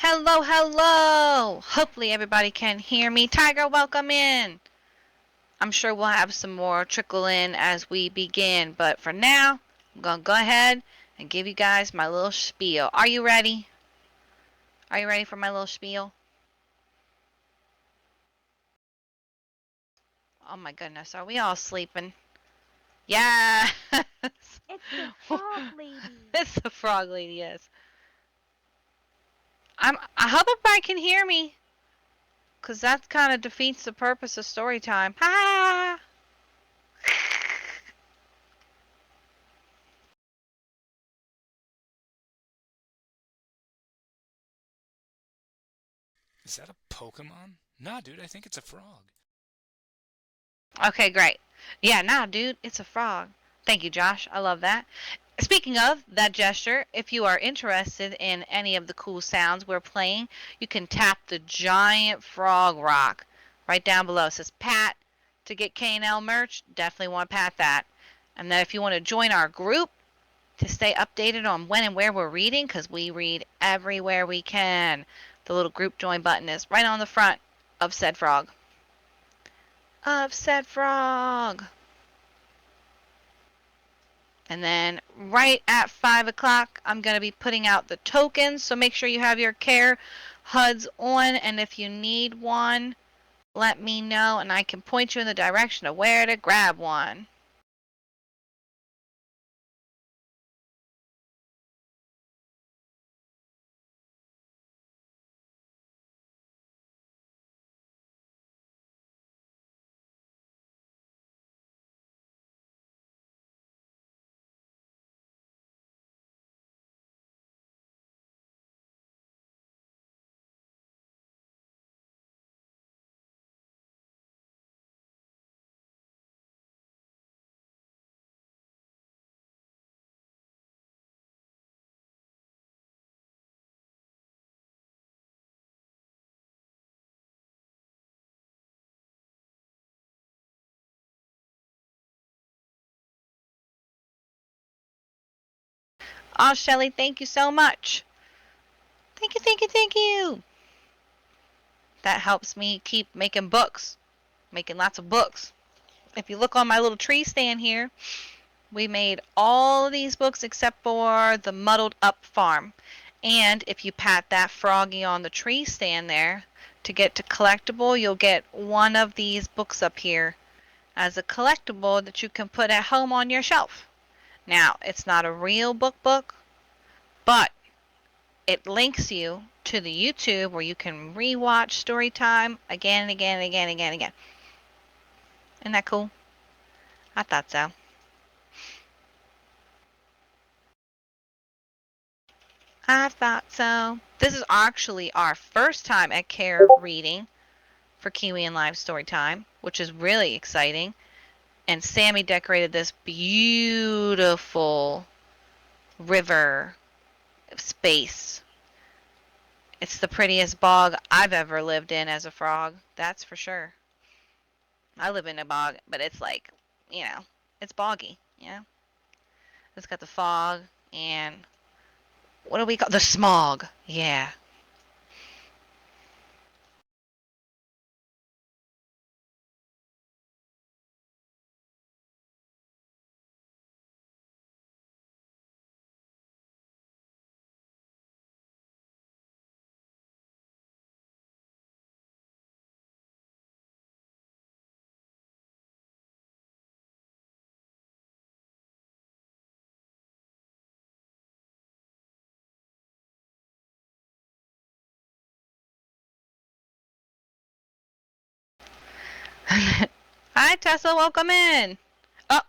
Hello, hello! Hopefully everybody can hear me. Tiger, welcome in! I'm sure we'll have some more trickle in as we begin, but for now, I'm gonna go ahead and give you guys my little spiel. Are you ready? Are you ready for my little spiel? Oh my goodness, are we all sleeping? Yeah! It's the frog lady. It's the frog lady, yes. I hope everybody can hear me, because that kind of defeats the purpose of story time. Ha! Is that a Pokemon? Nah, dude, I think it's a frog. Okay, great. Yeah, nah, dude, it's a frog. Thank you, Josh. I love that. Speaking of that gesture, if you are interested in any of the cool sounds we're playing, you can tap the giant frog rock right down below. It says Pat to get K&L merch. Definitely want to pat that. And then if you want to join our group to stay updated on when and where we're reading, because we read everywhere we can, the little group join button is right on the front of said frog. Of said frog. And then right at 5 o'clock, I'm going to be putting out the tokens. So make sure you have your care HUDs on. And if you need one, let me know and I can point you in the direction of where to grab one. Oh, Shelly, thank you so much. Thank you, thank you, thank you. That helps me keep making books, making lots of books. If you look on my little tree stand here, we made all of these books except for the Muddled-up farm. And if you pat that froggy on the tree stand there, to get to collectible, you'll get one of these books up here as a collectible that you can put at home on your shelf. Now, it's not a real book, but it links you to the YouTube where you can rewatch Storytime again and again and again and again and again. Isn't that cool? I thought so. I thought so. This is actually our first time at Care reading for Kiwi and Live Storytime, which is really exciting. And Sammy decorated this beautiful river space. It's the prettiest bog I've ever lived in as a frog, that's for sure. I live in a bog, but it's like, it's boggy, It's got the fog and what do we call the smog? Yeah. Hi Tessa, welcome in. Oh,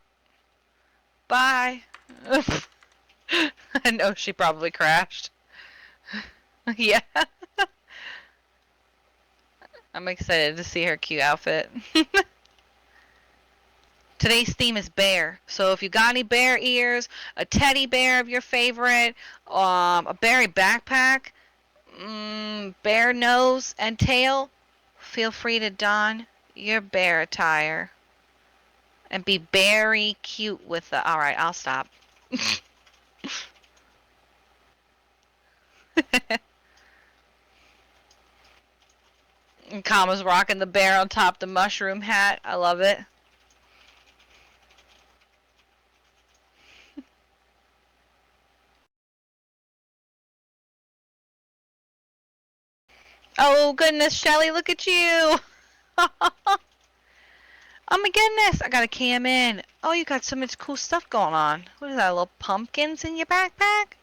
bye. I know she probably crashed. Yeah. I'm excited to see her cute outfit. Today's theme is bear. So if you got any bear ears, a teddy bear of your favorite, a berry backpack, bear nose and tail, feel free to don your bear attire and be very cute with the. All right, I'll stop. Kama's rocking the bear on top of the mushroom hat. I love it. Oh goodness, Shelly, look at you. Oh my goodness, I gotta cam in. Oh, you got so much cool stuff going on. What is that, little pumpkins in your backpack?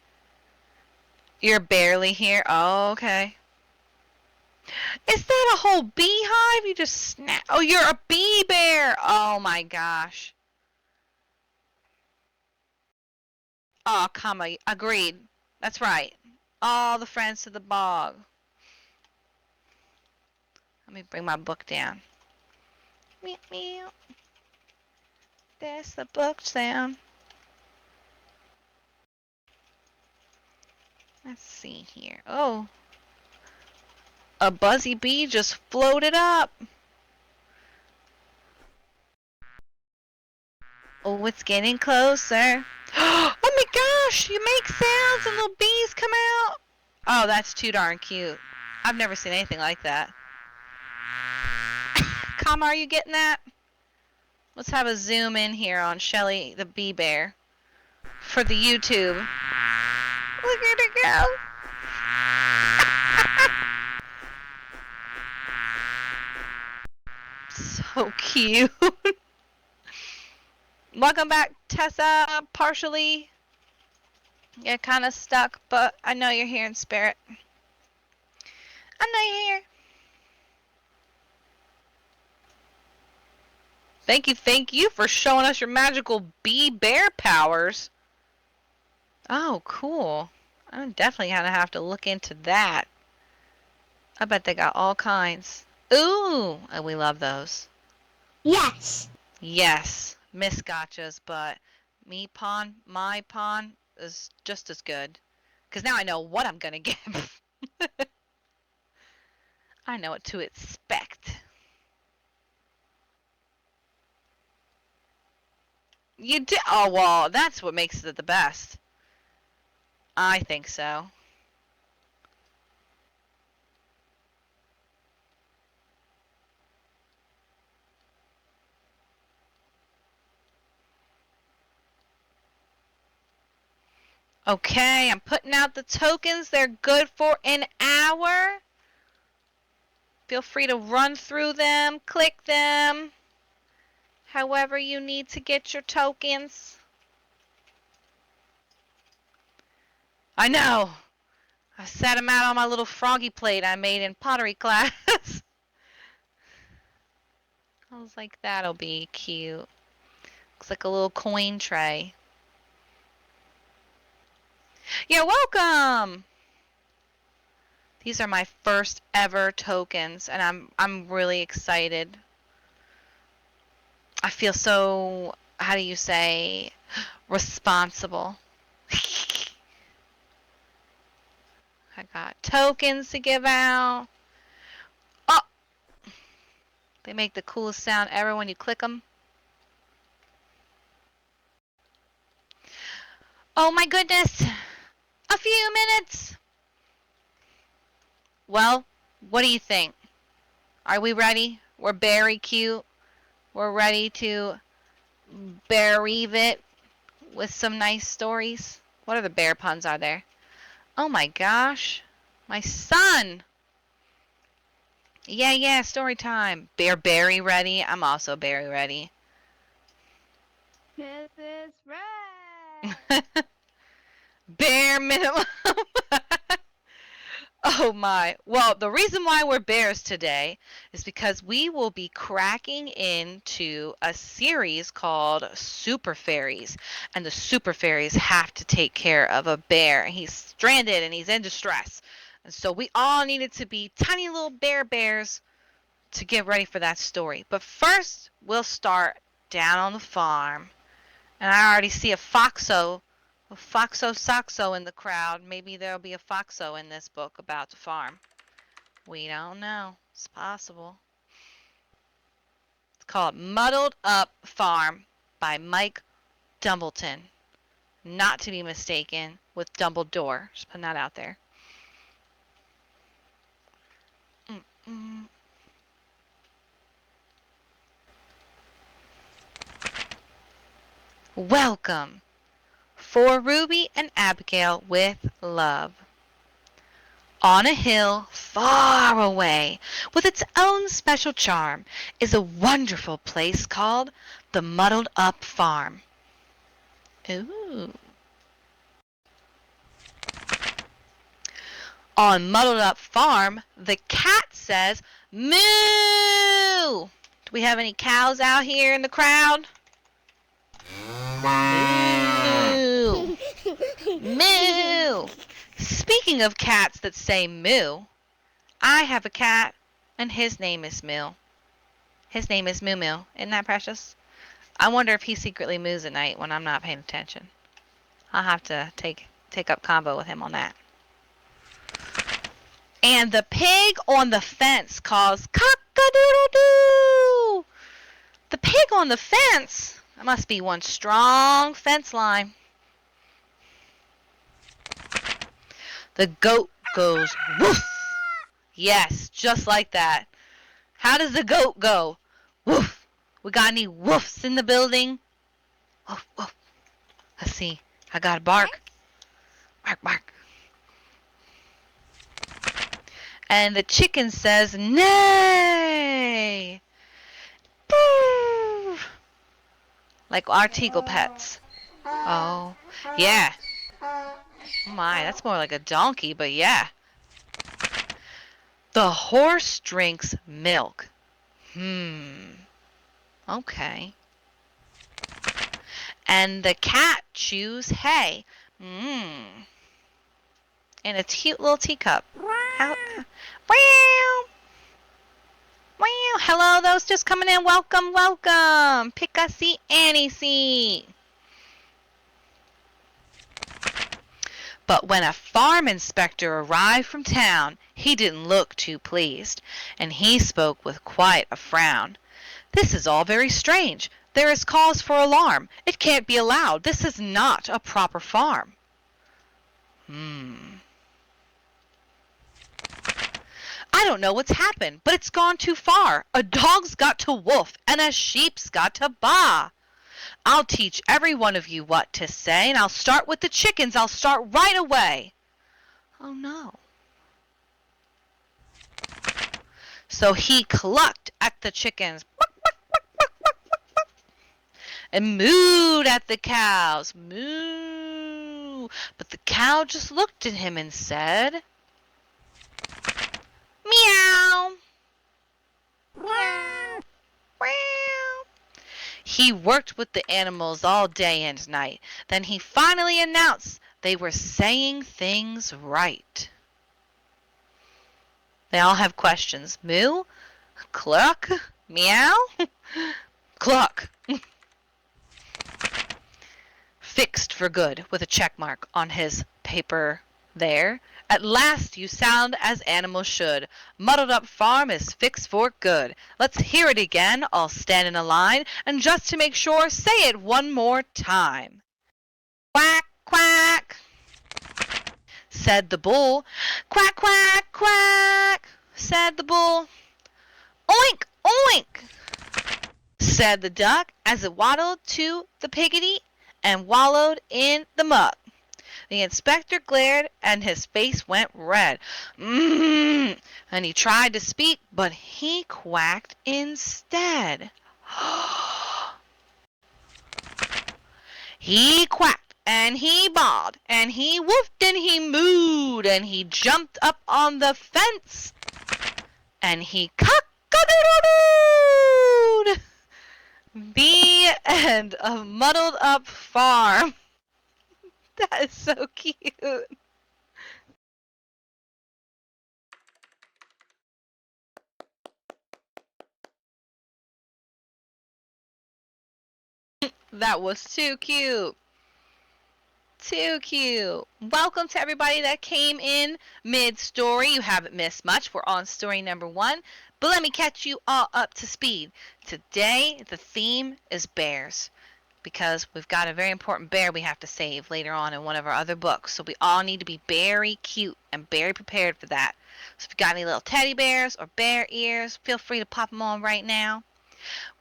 You're barely here. Oh, okay. Is that a whole beehive? You just snap. Oh, you're a bee bear. Oh my gosh. Oh, comma. Agreed. That's right. All the friends to the bog. Let me bring my book down. Meow, meow. There's the book sound. Let's see here. Oh. A buzzy bee just floated up. Oh, it's getting closer. Oh my gosh, you make sounds and little bees come out. Oh, that's too darn cute. I've never seen anything like that. Kama, are you getting that? Let's have a zoom in here on Shelly the bee bear for the YouTube. Look at her go. So cute. Welcome back, Tessa. Partially. You're kind of stuck, but I know you're here in spirit. I know you're here. Thank you for showing us your magical bee bear powers. Oh, cool. I'm definitely gonna have to look into that. I bet they got all kinds. Ooh, and we love those. Yes. Yes, miss gotchas, but my pawn is just as good. Because now I know what I'm gonna get. I know what to expect. You did? Oh, well, that's what makes it the best. I think so. Okay, I'm putting out the tokens. They're good for an hour. Feel free to run through them, click them, however you need to get your tokens. I know. I set them out on my little froggy plate I made in pottery class. I was like, that'll be cute. Looks like a little coin tray. You're welcome. These are my first ever tokens, and I'm really excited. I feel so, how do you say, responsible. I got tokens to give out. Oh! They make the coolest sound ever when you click them. Oh my goodness! A few minutes! Well, what do you think? Are we ready? We're very cute. We're ready to bereave it with some nice stories. What other bear puns are there? Oh my gosh. My son! Yeah, story time. Bear berry ready. I'm also berry ready. This is red. Bare minimum. Oh my. Well, the reason why we're bears today is because we will be cracking into a series called Superfairies. And the Superfairies have to take care of a bear. He's stranded and he's in distress. And so we all needed to be tiny little bears to get ready for that story. But first, we'll start down on the farm. And I already see a Foxo Soxo in the crowd. Maybe there'll be a Foxo in this book about the farm. We don't know. It's possible. It's called Muddled-up Farm by Mike Dumbleton. Not to be mistaken with Dumbledore. Just putting that out there. Welcome. For Ruby and Abigail with love. On a hill far away, with its own special charm, is a wonderful place called the Muddled-up Farm. Ooh. On Muddled-up Farm, the cat says, "Moo!" Do we have any cows out here in the crowd? Moo! Moo! Speaking of cats that say moo, I have a cat, and his name is Moo. His name is Moo Moo. Isn't that precious? I wonder if he secretly moos at night when I'm not paying attention. I'll have to take up combo with him on that. And the pig on the fence calls cock-a-doodle-doo. The pig on the fence? That must be one strong fence line. The goat goes woof. Yes, just like that. How does the goat go? Woof. We got any woofs in the building? Woof, woof. Let's see. I got a bark. Bark, bark. And the chicken says, "Nay." Boo. Like our Teagle pets. Oh, yeah. Oh my, that's more like a donkey, but yeah. The horse drinks milk. Okay. And the cat chews hay. In a cute little teacup. Wow. Wow. Hello, those just coming in. Welcome, welcome. Pick a seat, any seat. But when a farm inspector arrived from town, he didn't look too pleased, and he spoke with quite a frown. "This is all very strange. There is cause for alarm. It can't be allowed. This is not a proper farm." "I don't know what's happened, but it's gone too far. A dog's got to woof, and a sheep's got to baa. I'll teach every one of you what to say, and I'll start with the chickens. I'll start right away." Oh no. So he clucked at the chickens and mooed at the cows. Moo. But the cow just looked at him and said, "Meow. Meow. Meow." He worked with the animals all day and night. Then he finally announced they were saying things right. They all have questions. Moo? Cluck? Meow? Cluck. Fixed for good with a check mark on his paper there. At last you sound as animals should. Muddled-up Farm is fixed for good. Let's hear it again. All stand in a line. And just to make sure, say it one more time. "Quack, quack," said the bull. "Quack, quack, quack," said the bull. "Oink, oink," said the duck as it waddled to the piggy and wallowed in the muck. The inspector glared and his face went red. And he tried to speak, but he quacked instead. He quacked and he bawed and he woofed and he mooed and he jumped up on the fence and he cock-a-doodle-dooed. The end of Muddled-up Farm. That is so cute. That was too cute. Too cute. Welcome to everybody that came in mid-story. You haven't missed much. We're on story number 1. But let me catch you all up to speed. Today, the theme is bears. Because we've got a very important bear we have to save later on in one of our other books. So we all need to be very cute and very prepared for that. So if you got any little teddy bears or bear ears, feel free to pop them on right now.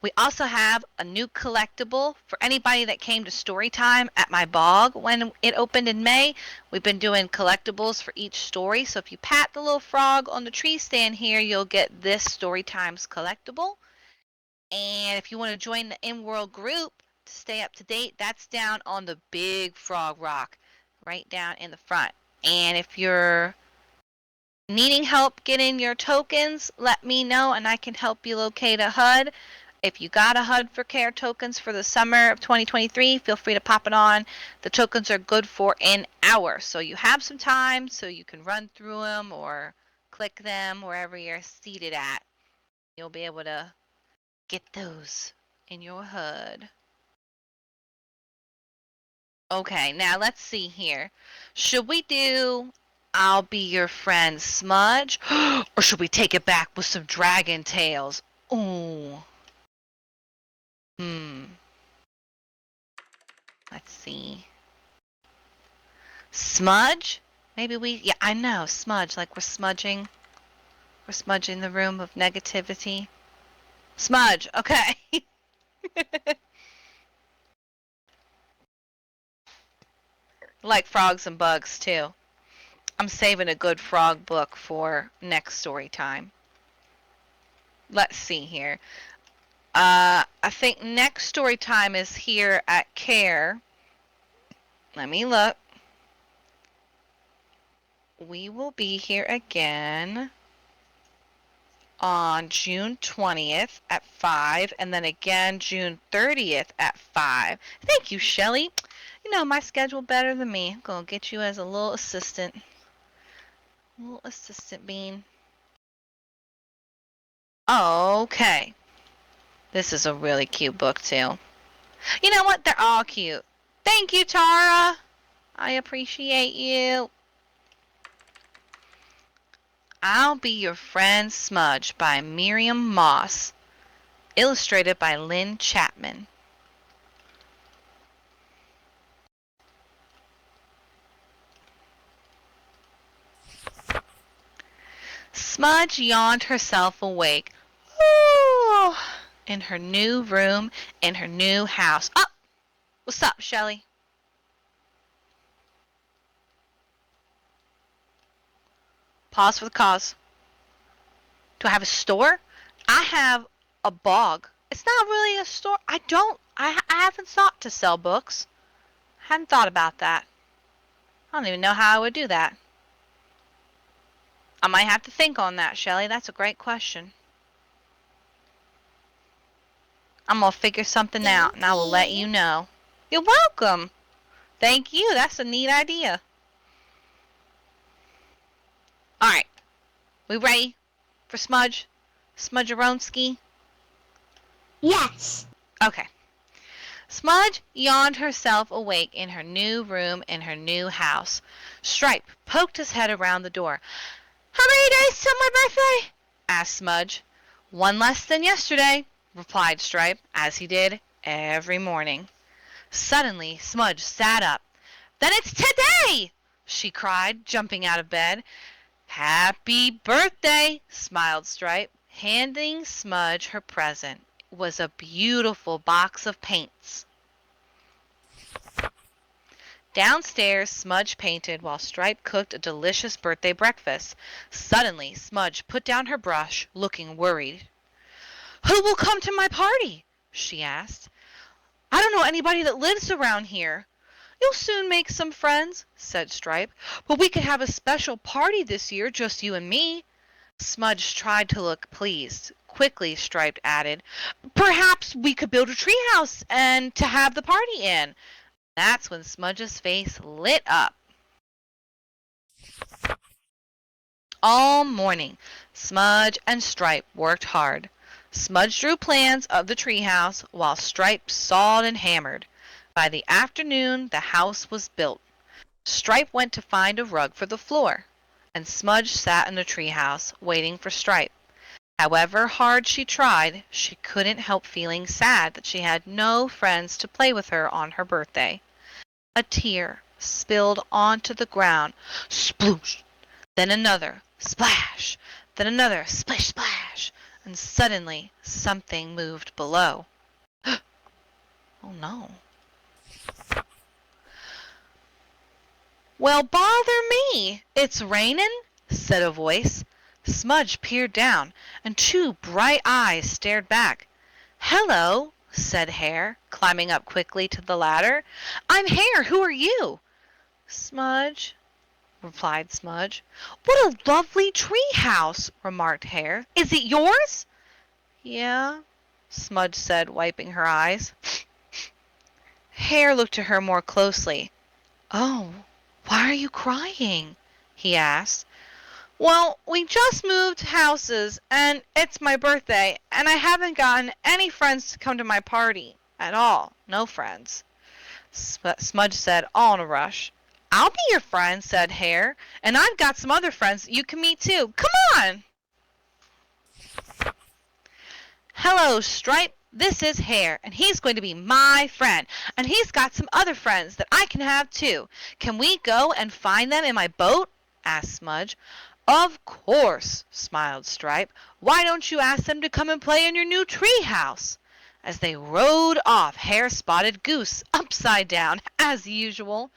We also have a new collectible for anybody that came to Storytime at my bog when it opened in May. We've been doing collectibles for each story. So if you pat the little frog on the tree stand here, you'll get this Storytime's collectible. And if you want to join the in-world group to stay up to date, that's down on the big frog rock, right down in the front. And if you're needing help getting your tokens, let me know and I can help you locate a HUD. If you got a HUD for care tokens for the summer of 2023, feel free to pop it on. The tokens are good for an hour, so you have some time so you can run through them or click them wherever you're seated at. You'll be able to get those in your HUD. Okay, now let's see here. Should we do I'll be your friend Smudge? Or should we take it back with some dragon tales? Ooh. Let's see. Smudge? Yeah, I know, smudge, like we're smudging. We're smudging the room of negativity. Smudge, okay. Like frogs and bugs, too. I'm saving a good frog book for next story time. Let's see here. I think next story time is here at Care. Let me look. We will be here again on June 20th at 5, and then again June 30th at 5. Thank you, Shelly. You know my schedule better than me. I'm going to get you as a little assistant. Little assistant bean. Okay. This is a really cute book, too. You know what? They're all cute. Thank you, Tara. I appreciate you. I'll Be Your Friend Smudge by Miriam Moss. Illustrated by Lynn Chapman. Smudge yawned herself awake. Ooh, in her new room, in her new house. Oh, what's up, Shelly? Pause for the cause. Do I have a store? I have a bog. It's not really a store. I haven't thought to sell books. I hadn't thought about that. I don't even know how I would do that. I might have to think on that, Shelly. That's a great question. I'm going to figure something out, and I will let you know. You're welcome. Thank you. That's a neat idea. All right. We ready for Smudge? Smudgeronski? Yes. Okay. Smudge yawned herself awake in her new room in her new house. Stripe poked his head around the door. How many days till my birthday? Asked Smudge. One less than yesterday, replied Stripe, as he did every morning. Suddenly, Smudge sat up. Then it's today! She cried, jumping out of bed. Happy birthday, smiled Stripe, handing Smudge her present. It was a beautiful box of paints. Downstairs, Smudge painted while Stripe cooked a delicious birthday breakfast. Suddenly, Smudge put down her brush, looking worried. Who will come to my party? She asked. I don't know anybody that lives around here. You'll soon make some friends, said Stripe, but we could have a special party this year, just you and me. Smudge tried to look pleased. Quickly, Stripe added, perhaps we could build a treehouse and to have the party in. That's when Smudge's face lit up. All morning, Smudge and Stripe worked hard. Smudge drew plans of the treehouse while Stripe sawed and hammered. By the afternoon, the house was built. Stripe went to find a rug for the floor, and Smudge sat in the treehouse waiting for Stripe. However hard she tried, she couldn't help feeling sad that she had no friends to play with her on her birthday. A tear spilled onto the ground. Sploosh! Then another. Splash! Then another. Splish, splash! and suddenly something moved below. Oh no. Well, bother me! It's raining, said a voice. Smudge peered down, and two bright eyes stared back. Hello, said Hare, climbing up quickly to the ladder. I'm Hare. Who are you? Smudge, replied Smudge. What a lovely tree house, remarked Hare. Is it yours? Yeah, Smudge said, wiping her eyes. Hare looked at her more closely. Oh, why are you crying? He asked. Well, we just moved houses, and it's my birthday, and I haven't gotten any friends to come to my party. At all. No friends. Smudge said, all in a rush. I'll be your friend, said Hare, and I've got some other friends you can meet too. Come on! Hello, Stripe. This is Hare, and he's going to be my friend, and he's got some other friends that I can have too. Can we go and find them in my boat? Asked Smudge. Of course, smiled Stripe. Why don't you ask them to come and play in your new tree house? As they rode off, Hare spotted Goose upside down, as usual.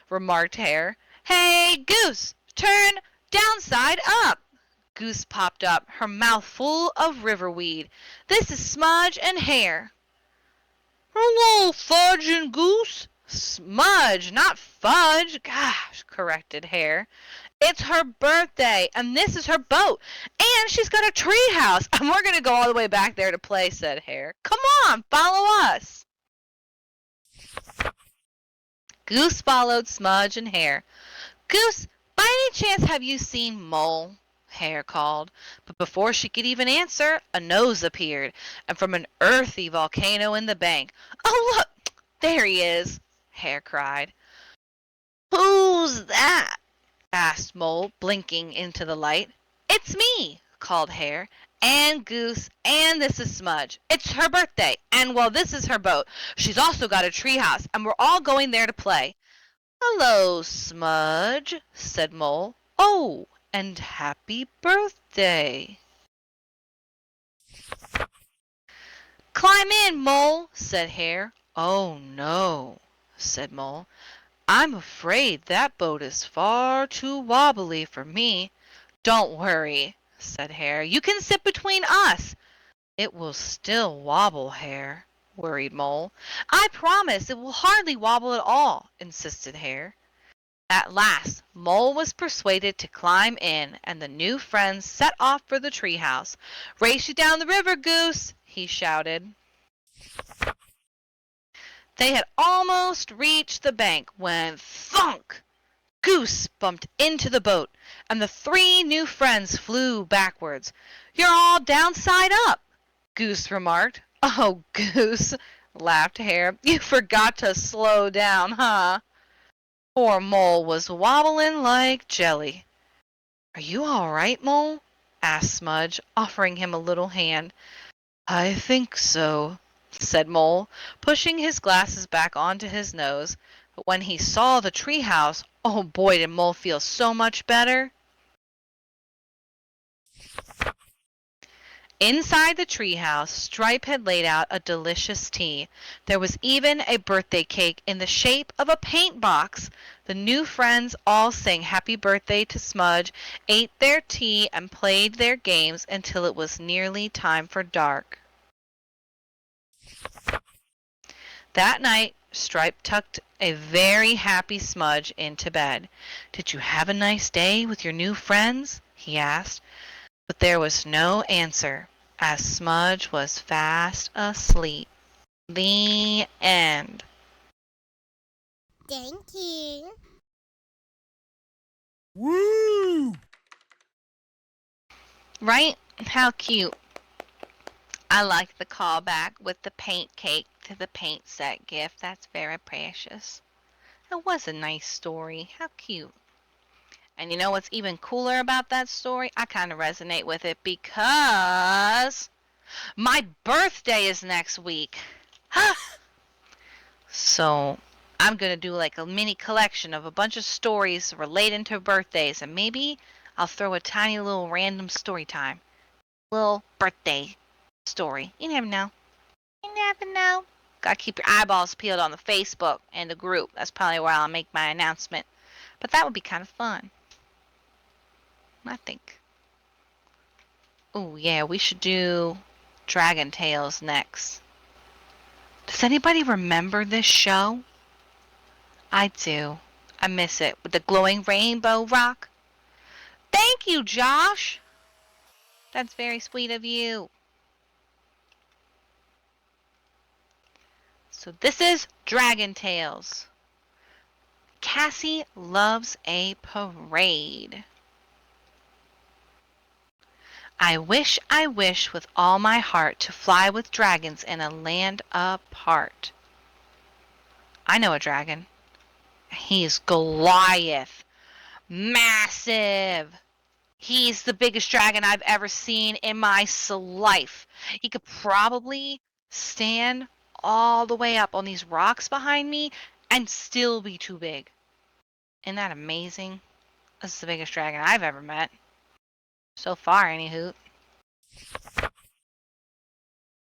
Remarked Hare. Hey, Goose, turn downside up. Goose popped up, her mouth full of riverweed. This is Smudge and Hare. Hello, Fudge and Goose. Smudge, not Fudge. Gosh, corrected Hare. It's her birthday, and this is her boat, and she's got a tree house, and we're going to go all the way back there to play, said Hare. Come on, follow us. Goose followed Smudge and Hare. Goose, by any chance have you seen Mole? Hare called, but before she could even answer, a nose appeared, and from an earthy volcano in the bank. Oh, look, there he is, Hare cried. Who's that? Asked Mole, blinking into the light. It's me, called Hare, and Goose, and this is Smudge. It's her birthday, and well, this is her boat. She's also got a treehouse, and we're all going there to play. Hello, Smudge, said Mole. Oh, and happy birthday. Climb in, Mole, said Hare. Oh, no, said Mole. I'm afraid that boat is far too wobbly for me. Don't worry, said Hare. You can sit between us. It will still wobble, Hare, worried Mole. I promise it will hardly wobble at all, insisted Hare. At last, Mole was persuaded to climb in, and the new friends set off for the treehouse. Race you down the river, Goose, he shouted. They had almost reached the bank when thunk! Goose bumped into the boat, and the three new friends flew backwards. You're all downside up, Goose remarked. Oh, Goose, laughed Hare. You forgot to slow down, huh? Poor Mole was wobbling like jelly. Are you all right, Mole? Asked Smudge, offering him a little hand. I think so, said Mole, pushing his glasses back onto his nose. But when he saw the treehouse, oh boy, did Mole feel so much better. Inside the treehouse, Stripe had laid out a delicious tea. There was even a birthday cake in the shape of a paint box. The new friends all sang happy birthday to Smudge, ate their tea, and played their games until it was nearly time for dark. That night, Stripe tucked a very happy Smudge into bed. Did you have a nice day with your new friends? He asked. But there was no answer, as Smudge was fast asleep. The end. Thank you. Woo! Right? How cute. I like the callback with the paint cake to the paint set gift. That's very precious. It was a nice story. How cute. And you know what's even cooler about that story? I kind of resonate with it because my birthday is next week. So I'm going to do like a mini collection of a bunch of stories relating to birthdays, and maybe I'll throw a tiny little random story time. little birthday story. You never know. You never know. Gotta keep your eyeballs peeled on the Facebook and the group. That's probably where I'll make my announcement. But that would be kind of fun. I think. Oh, yeah, we should do Dragon Tales next. Does anybody remember this show? I do. I miss it. With the glowing rainbow rock. Thank you, Josh. That's very sweet of you. So this is Dragon Tales. Cassie loves a parade. I wish with all my heart to fly with dragons in a land apart. I know a dragon. He's Goliath. Massive. He's the biggest dragon I've ever seen in my life. He could probably stand all the way up on these rocks behind me and still be too big. Isn't that amazing? This is the biggest dragon I've ever met. So far, anywho.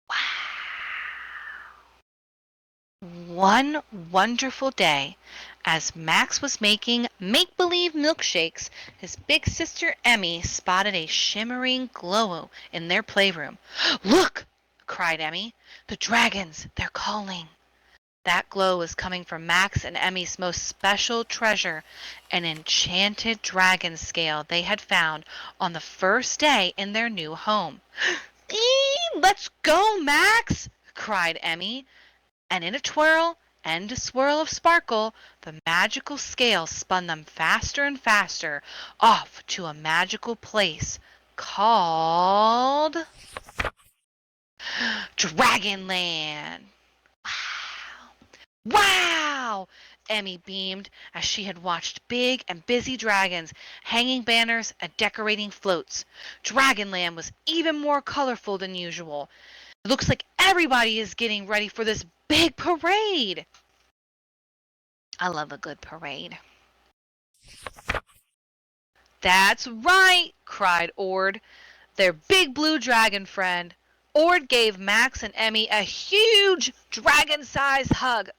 Wow. One wonderful day, as Max was making make-believe milkshakes, his big sister Emmy spotted a shimmering glow in their playroom. "Look!" cried Emmy. "The dragons, they're calling." That glow was coming from Max and Emmy's most special treasure, an enchanted dragon scale they had found on the first day in their new home. "Let's go, Max!" cried Emmy. And in a twirl and a swirl of sparkle, the magical scale spun them faster and faster off to a magical place called Dragonland. Wow! Wow! Emmy beamed as she had watched big and busy dragons hanging banners and decorating floats. Dragonland was even more colorful than usual. It looks like everybody is getting ready for this big parade. I love a good parade. That's right, cried Ord, their big blue dragon friend. Ord gave Max and Emmy a huge dragon-sized hug.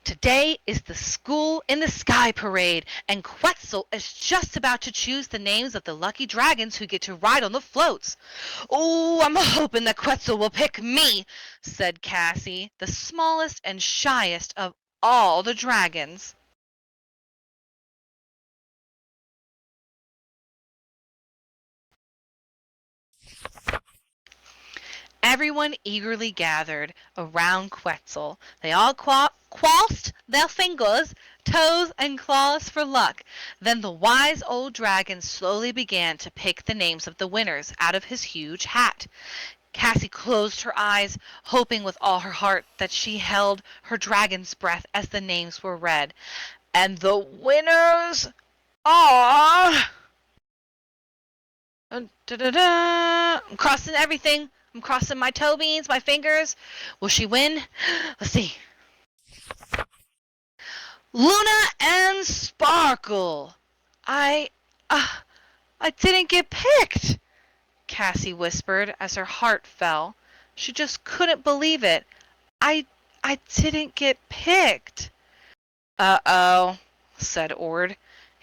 Today is the School in the Sky parade, and Quetzal is just about to choose the names of the lucky dragons who get to ride on the floats. "Oh, I'm hoping that Quetzal will pick me," said Cassie, the smallest and shyest of all the dragons. Everyone eagerly gathered around Quetzal. They all crossed their fingers, toes, and claws for luck. Then the wise old dragon slowly began to pick the names of the winners out of his huge hat. Cassie closed her eyes, hoping with all her heart that she held her dragon's breath as the names were read. And the winners are... I'm crossing everything. I'm crossing my toe beans, my fingers. Will she win? Let's see. Luna and Sparkle. I didn't get picked, Cassie whispered as her heart fell. She just couldn't believe it. I didn't get picked. Uh-oh, said Ord.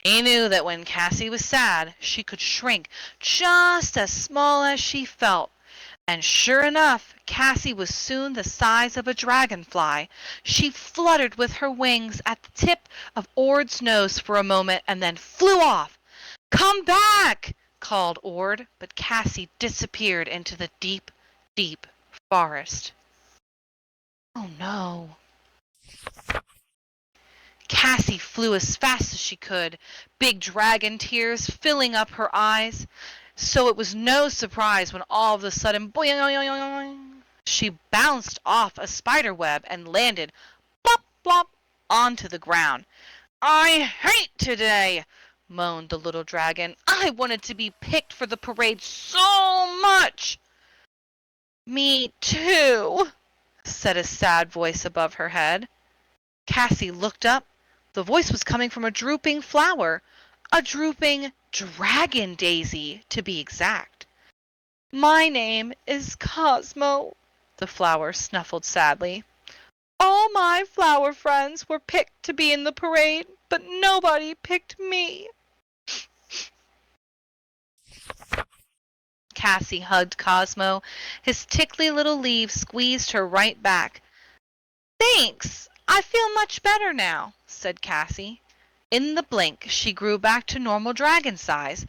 He knew that when Cassie was sad, she could shrink just as small as she felt. And sure enough, Cassie was soon the size of a dragonfly. She fluttered with her wings at the tip of Ord's nose for a moment and then flew off. "Come back!" called Ord, but Cassie disappeared into the deep, deep forest. Oh no. Cassie flew as fast as she could, big dragon tears filling up her eyes. So it was no surprise when all of a sudden, boing, she bounced off a spider web and landed, plop, plop, onto the ground. "I hate today," moaned the little dragon. "I wanted to be picked for the parade so much." "Me too," said a sad voice above her head. Cassie looked up. The voice was coming from a drooping flower, a drooping dragon daisy, to be exact. My name is Cosmo, the flower snuffled sadly. All my flower friends were picked to be in the parade, but nobody picked me. Cassie hugged Cosmo. His tickly little leaves squeezed her right back. Thanks. I feel much better now, said Cassie. In the blink, she grew back to normal dragon size.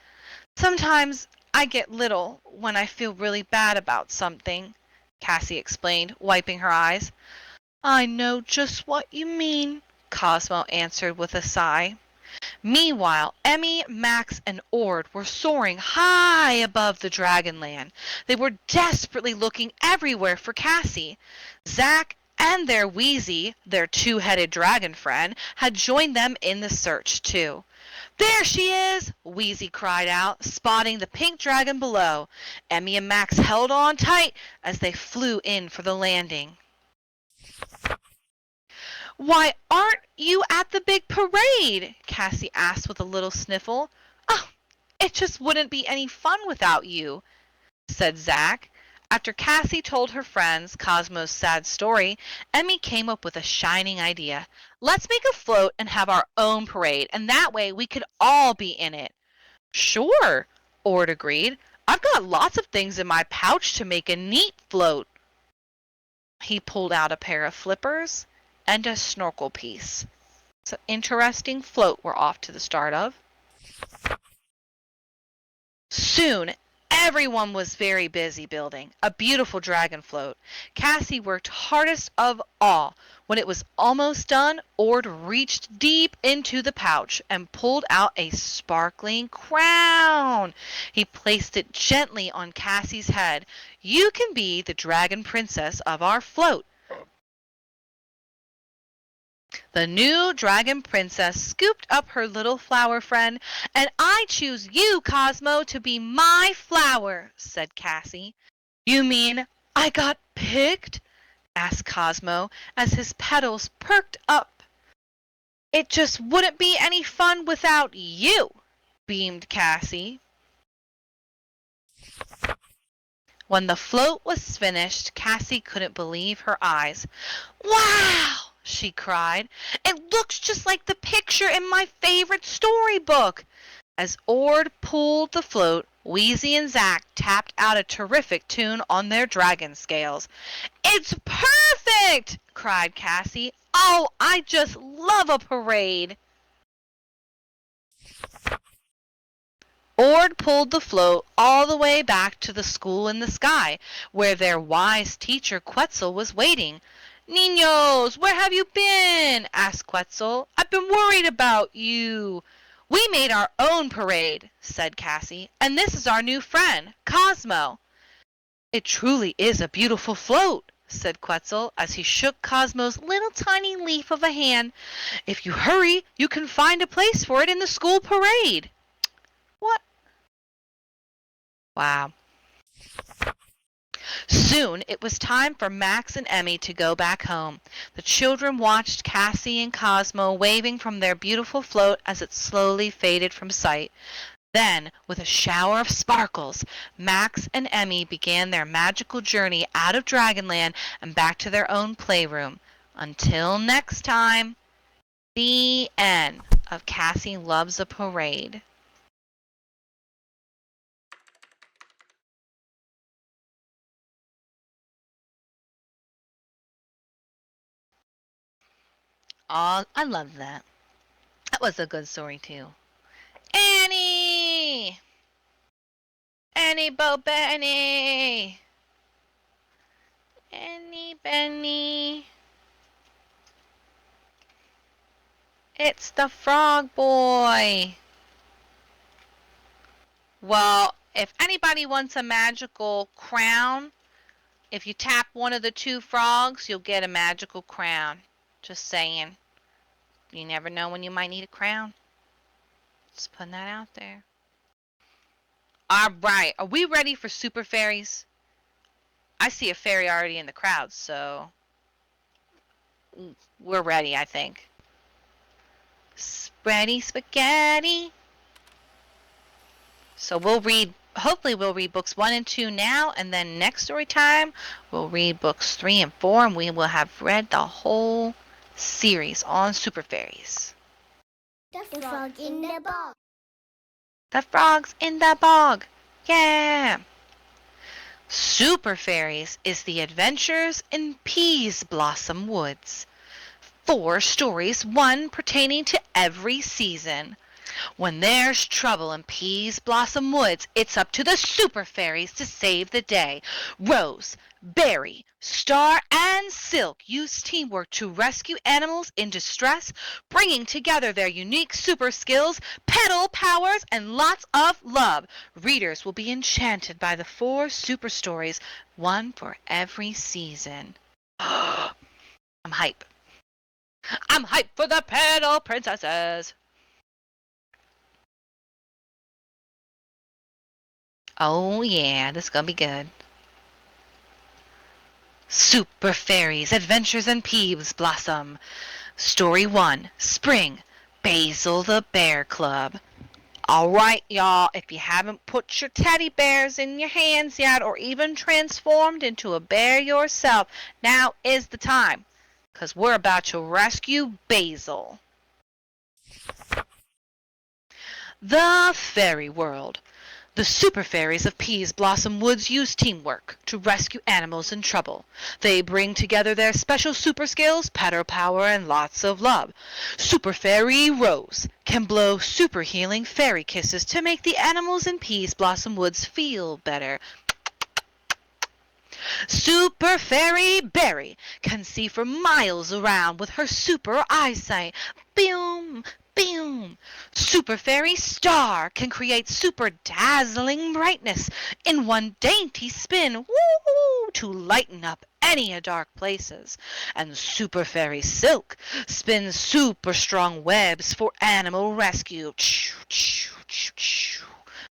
Sometimes I get little when I feel really bad about something, Cassie explained, wiping her eyes. I know just what you mean, Cosmo answered with a sigh. Meanwhile, Emmy, Max, and Ord were soaring high above the Dragonland. They were desperately looking everywhere for Cassie. Zack and their Wheezy, their two-headed dragon friend, had joined them in the search, too. There she is! Wheezy cried out, spotting the pink dragon below. Emmy and Max held on tight as they flew in for the landing. Why aren't you at the big parade? Cassie asked with a little sniffle. Oh, it just wouldn't be any fun without you, said Zack. After Cassie told her friends Cosmo's sad story, Emmy came up with a shining idea. Let's make a float and have our own parade, and that way we could all be in it. Sure, Ord agreed. I've got lots of things in my pouch to make a neat float. He pulled out a pair of flippers and a snorkel piece. It's an interesting float we're off to the start of. Soon, everyone was very busy building a beautiful dragon float. Cassie worked hardest of all. When it was almost done, Ord reached deep into the pouch and pulled out a sparkling crown. He placed it gently on Cassie's head. You can be the dragon princess of our float. The new dragon princess scooped up her little flower friend. And I choose you, Cosmo, to be my flower, said Cassie. You mean I got picked? Asked Cosmo as his petals perked up. It just wouldn't be any fun without you, beamed Cassie. When the float was finished, Cassie couldn't believe her eyes. Wow! She cried. It looks just like the picture in my favorite storybook. As Ord pulled the float, Wheezy and Zack tapped out a terrific tune on their dragon scales. It's perfect! Cried Cassie. Oh, I just love a parade. Ord pulled the float all the way back to the school in the sky, where their wise teacher Quetzal was waiting. Niños, where have you been? Asked Quetzal. I've been worried about you. We made our own parade, said Cassie, and this is our new friend, Cosmo. It truly is a beautiful float, said Quetzal as he shook Cosmo's little tiny leaf of a hand. If you hurry, you can find a place for it in the school parade. What? Wow. Soon it was time for Max and Emmy to go back home. The children watched Cassie and Cosmo waving from their beautiful float as it slowly faded from sight. Then, with a shower of sparkles, Max and Emmy began their magical journey out of Dragonland and back to their own playroom. Until next time, the end of Cassie Loves a Parade. Oh, I love that. That was a good story, too. Annie! Annie Bo Benny! Annie Benny! It's the frog boy! Well, if anybody wants a magical crown, if you tap one of the two frogs, you'll get a magical crown. Just saying. You never know when you might need a crown. Just putting that out there. Alright, are we ready for Superfairies? I see a fairy already in the crowd, so we're ready, I think. Spready spaghetti. So we'll read hopefully we'll read books 1 and 2 now, and then next story time we'll read books 3 and 4, and we will have read the whole series on Superfairies. The frog in the bog. The frogs in the bog. Yeah. Superfairies is the adventures in Peaseblossom Woods. 4 stories, 1 pertaining to every season. When there's trouble in Peaseblossom Woods, it's up to the Superfairies to save the day. Rose, Berry, Star, and Silk use teamwork to rescue animals in distress, bringing together their unique super skills, petal powers, and lots of love. Readers will be enchanted by the 4 super stories, 1 for every season. I'm hype. I'm hyped for the Petal Princesses. Oh yeah, this is gonna be good. Superfairies Adventures in Peaseblossom. Story 1, Spring, Basil the Bear Club. Alright, y'all, if you haven't put your teddy bears in your hands yet or even transformed into a bear yourself, now is the time, 'cause we're about to rescue Basil. The Fairy World. The Superfairies of Peaseblossom Woods use teamwork to rescue animals in trouble. They bring together their special super skills, petal power, and lots of love. Superfairy Rose can blow super healing fairy kisses to make the animals in Peaseblossom Woods feel better. Superfairy Berry can see for miles around with her super eyesight. Boom! Boom! Superfairy Star can create super dazzling brightness in one dainty spin, woo, to lighten up any dark places. And Superfairy Silk spins super strong webs for animal rescue.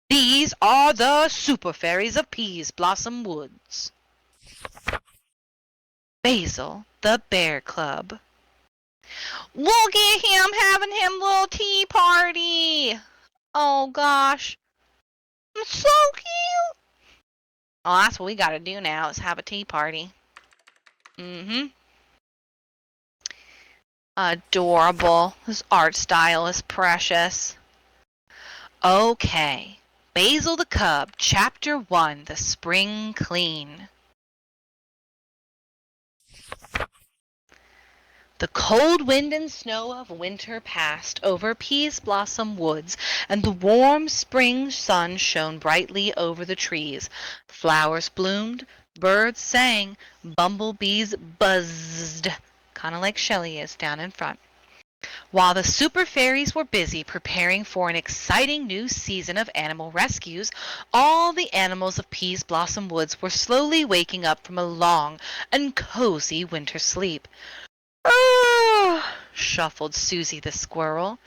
These are the Superfairies of Peaseblossom Woods. Basil the Bear Club. Look at him having him little tea party. Oh gosh. It's so cute. Oh, that's what we gotta do now is have a tea party. Adorable. His art style is precious. Okay. Basil the Cub, Chapter 1, The Spring Clean. The cold wind and snow of winter passed over Peaseblossom Woods, and the warm spring sun shone brightly over the trees. Flowers bloomed, birds sang, bumblebees buzzed, kind of like Shelley is down in front. While the Superfairies were busy preparing for an exciting new season of animal rescues, all the animals of Peaseblossom Woods were slowly waking up from a long and cozy winter sleep. Shuffled Susie the squirrel.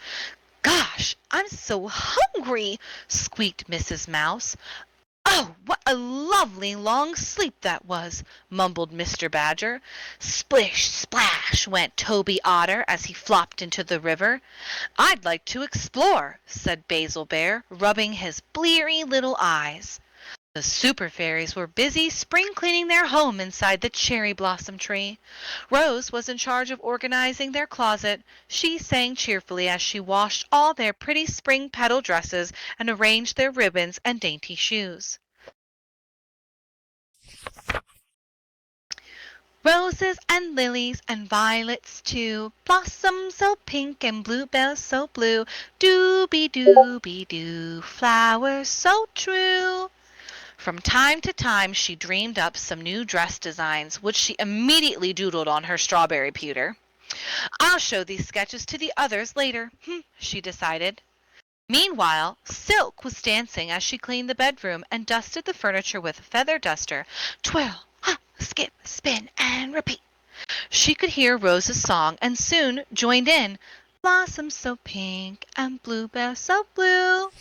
Gosh, I'm so hungry, squeaked Mrs. Mouse. Oh, what a lovely long sleep that was, mumbled Mr. Badger. Splish, splash, went Toby Otter as he flopped into the river. I'd like to explore, said Basil Bear, rubbing his bleary little eyes. The Superfairies were busy spring cleaning their home inside the cherry blossom tree. Rose was in charge of organizing their closet. She sang cheerfully as she washed all their pretty spring petal dresses and arranged their ribbons and dainty shoes. Roses and lilies and violets too, blossoms so pink and bluebells so blue, dooby-dooby-doo, flowers so true. From time to time she dreamed up some new dress designs, which she immediately doodled on her strawberry pewter. I'll show these sketches to the others later, she decided. Meanwhile, Silk was dancing as she cleaned the bedroom and dusted the furniture with a feather duster. Twirl, hop, skip, spin, and repeat. She could hear Rose's song and soon joined in. Blossoms so pink and bluebells so blue.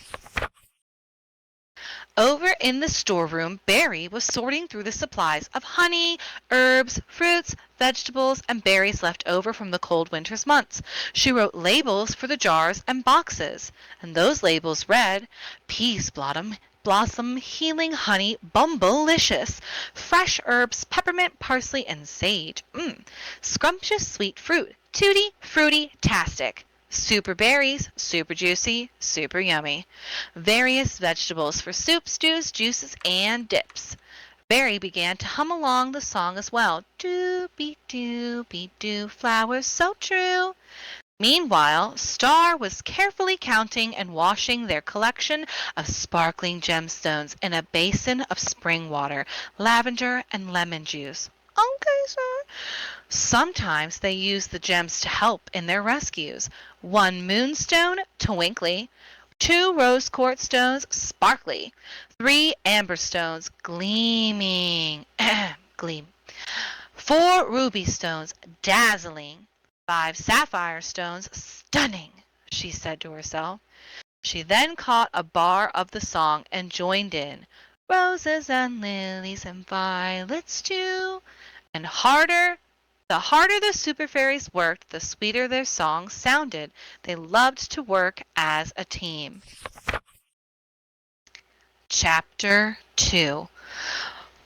Over in the storeroom, Berry was sorting through the supplies of honey, herbs, fruits, vegetables, and berries left over from the cold winter's months. She wrote labels for the jars and boxes, and those labels read, Peaseblossom Peaseblossom, healing honey, bumblicious. Fresh herbs, peppermint, parsley, and sage. Scrumptious sweet fruit. Tutti fruity tastic. Super berries, super juicy, super yummy. Various vegetables for soups, stews, juices, and dips. Barry began to hum along the song as well. Doo-be-doo-be-doo, flowers so true. Meanwhile, Star was carefully counting and washing their collection of sparkling gemstones in a basin of spring water, lavender, and lemon juice. Okay, sir. Sometimes they used the gems to help in their rescues. 1 moonstone, twinkly. 2 rose quartz stones, sparkly. 3 amber stones, gleaming. Gleam. 4 ruby stones, dazzling. 5 sapphire stones, stunning, she said to herself. She then caught a bar of the song and joined in. Roses and lilies and violets too. And the harder the Superfairies worked, the sweeter their songs sounded. They loved to work as a team. Chapter 2.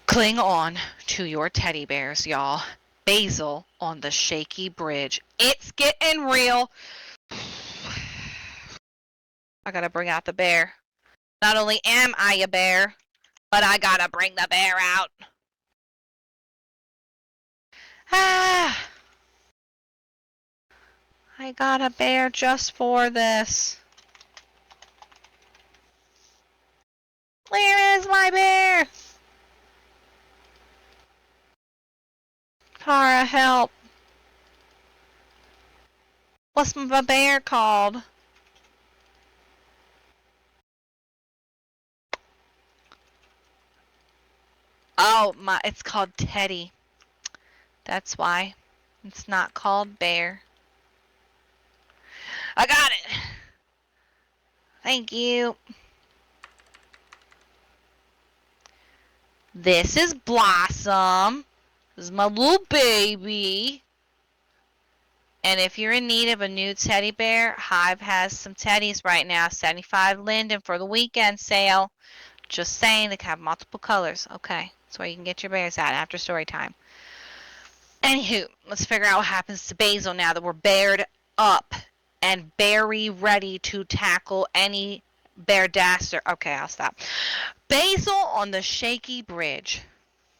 Cling on to your teddy bears, y'all. Basil on the shaky bridge. It's getting real. I gotta bring out the bear. Not only am I a bear, but I gotta bring the bear out. I got a bear just for this. Where is my bear? Tara, help. What's my bear called? Oh, it's called Teddy. That's why. It's not called Bear. I got it. Thank you. This is Blossom. This is my little baby. And if you're in need of a new teddy bear, Hive has some teddies right now. 75 Linden for the weekend sale. Just saying, they can have multiple colors. Okay, that's where you can get your bears at after story time. Anywho, let's figure out what happens to Basil now that we're bared up and very ready to tackle any bear daster. Okay, I'll stop. Basil on the shaky bridge.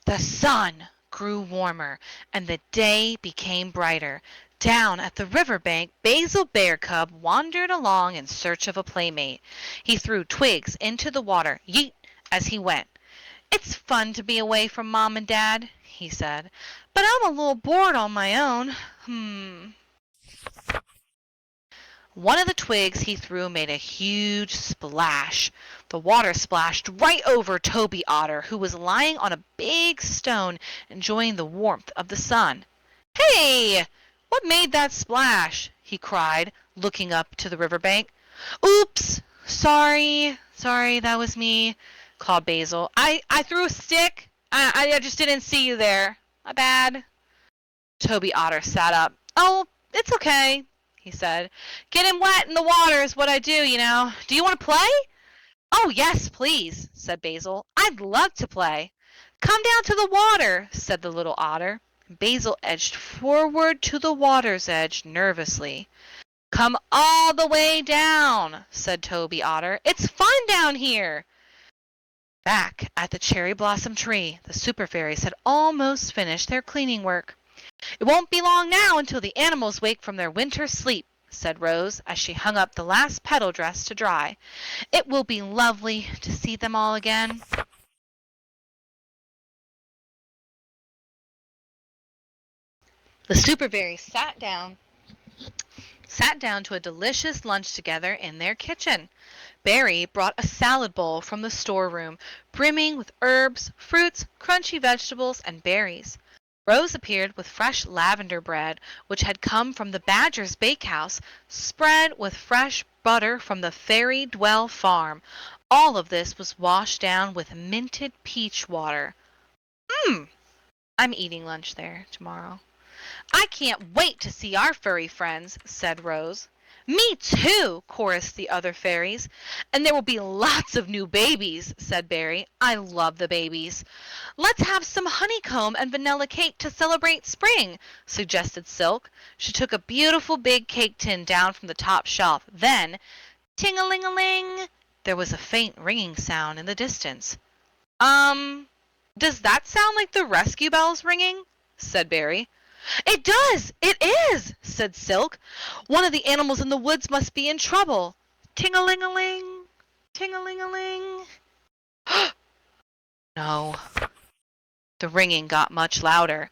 The sun grew warmer and the day became brighter. Down at the riverbank, Basil Bear Cub wandered along in search of a playmate. He threw twigs into the water, yeet, as he went. It's fun to be away from Mom and Dad, he said, but I'm a little bored on my own. One of the twigs he threw made a huge splash. The water splashed right over Toby Otter, who was lying on a big stone enjoying the warmth of the sun. Hey! What made that splash? He cried, looking up to the riverbank. Oops! Sorry, that was me, called Basil. I threw a stick. I just didn't see you there. My bad. Toby Otter sat up. Oh, it's okay, he said. Getting wet in the water is what I do, you know. Do you want to play? Oh, yes, please, said Basil. I'd love to play. Come down to the water, said the little otter. Basil edged forward to the water's edge nervously. Come all the way down, said Toby Otter. It's fun down here. Back at the cherry blossom tree, the Superfairies had almost finished their cleaning work. It won't be long now until the animals wake from their winter sleep, said Rose as she hung up the last petal dress to dry. It will be lovely to see them all again. The Superfairies sat down to a delicious lunch together in their kitchen. Barry brought a salad bowl from the storeroom, brimming with herbs, fruits, crunchy vegetables, and berries. Rose appeared with fresh lavender bread, which had come from the Badger's bakehouse, spread with fresh butter from the Fairy Dwell farm. All of this was washed down with minted peach water. I'm eating lunch there tomorrow. I can't wait to see our furry friends, said Rose. Me too, chorused the other fairies. And there will be lots of new babies, said Berry. I love the babies. Let's have some honeycomb and vanilla cake to celebrate spring, suggested Silk. She took a beautiful big cake tin down from the top shelf. Then, ting-a-ling-a-ling, there was a faint ringing sound in the distance. Does that sound like the rescue bells ringing? Said Berry. It does! It is! Said Silk. One of the animals in the woods must be in trouble. Ting-a-ling-a-ling! Ting-a-ling-a-ling! No. The ringing got much louder.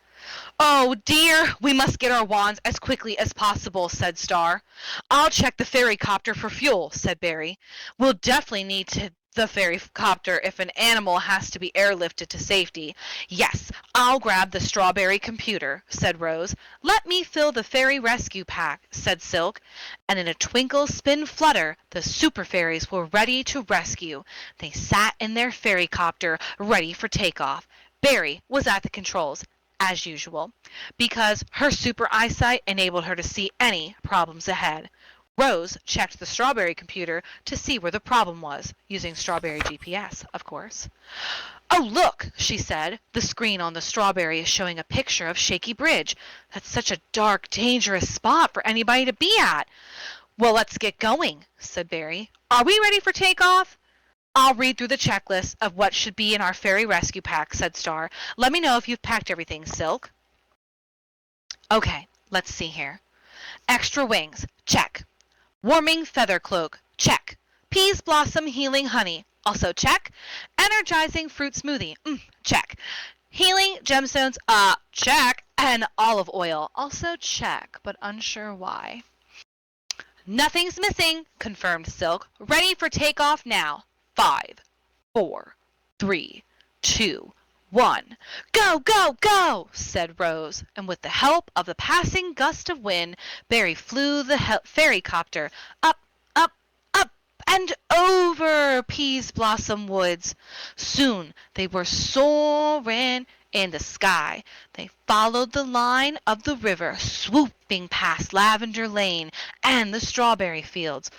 Oh dear, we must get our wands as quickly as possible, said Star. I'll check the ferry copter for fuel, said Berry. We'll definitely need the ferry copter if an animal has to be airlifted to safety. Yes, I'll grab the strawberry computer, said Rose. Let me fill the ferry rescue pack, said Silk. And in a twinkle, spin, flutter, the Superfairies were ready to rescue. They sat in their ferry copter, ready for takeoff. Berry was at the controls, as usual, because her super eyesight enabled her to see any problems ahead. Rose checked the strawberry computer to see where the problem was, using strawberry GPS, of course. Oh, look, she said. The screen on the strawberry is showing a picture of Shaky Bridge. That's such a dark, dangerous spot for anybody to be at. Well, let's get going, said Berry. Are we ready for takeoff? I'll read through the checklist of what should be in our ferry rescue pack, said Star. Let me know if you've packed everything, Silk. Okay, let's see here. Extra wings, check. Warming feather cloak, check. Peaseblossom healing honey, also check. Energizing fruit smoothie, check. Healing gemstones, check. And olive oil, also check, but unsure why. Nothing's missing, confirmed Silk. Ready for takeoff now. 5, 4, 3, 2, 1. Go, go, go, said Rose, and with the help of the passing gust of wind, Berry flew the ferry copter up, up, up, and over Peaseblossom Woods. Soon they were soaring in the sky. They followed the line of the river, swooping past Lavender Lane and the strawberry fields.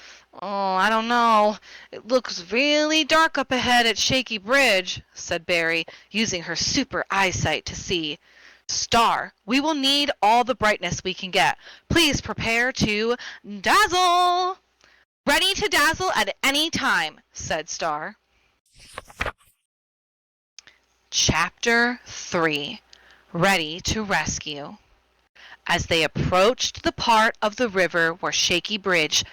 Oh, I don't know. It looks really dark up ahead at Shaky Bridge, said Berry, using her super eyesight to see. Star, we will need all the brightness we can get. Please prepare to dazzle. Ready to dazzle at any time, said Star. Chapter 3. Ready to Rescue. As they approached the part of the river where Shaky Bridge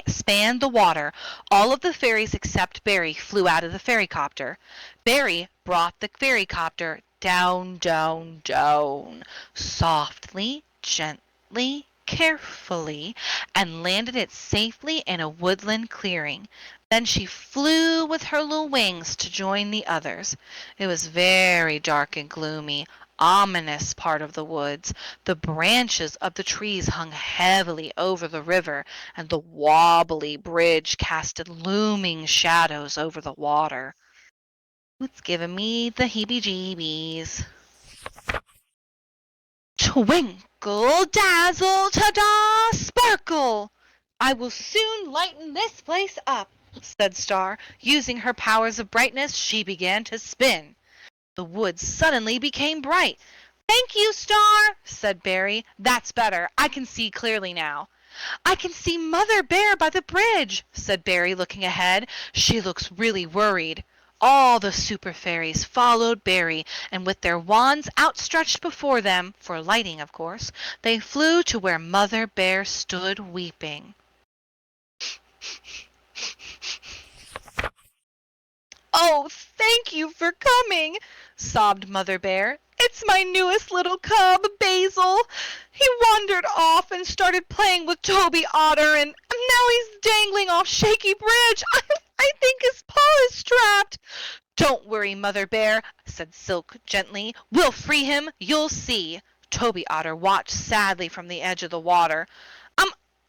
spanned the water, all of the fairies except Berry flew out of the ferrycopter. Berry brought the ferrycopter down, down, down, softly, gently, carefully, and landed it safely in a woodland clearing. Then she flew with her little wings to join the others. It was very dark and gloomy, ominous part of the woods. The branches of the trees hung heavily over the river, and the wobbly bridge casted looming shadows over the water. It's giving me the heebie-jeebies. Twinkle, dazzle, ta-da, sparkle! I will soon lighten this place up, said Star. Using her powers of brightness, she began to spin. The woods suddenly became bright. Thank you, Star, said Berry. That's better. I can see clearly now. I can see Mother Bear by the bridge, said Berry, looking ahead. She looks really worried. All the Superfairies followed Berry, and with their wands outstretched before them, for lighting, of course, they flew to where Mother Bear stood weeping. Oh, thank you for coming, sobbed Mother Bear. It's my newest little cub, Basil. He wandered off and started playing with Toby Otter, and now he's dangling off Shaky Bridge. I think his paw is trapped. Don't worry, Mother Bear, said Silk gently. We'll free him, you'll see. Toby Otter watched sadly from the edge of the water.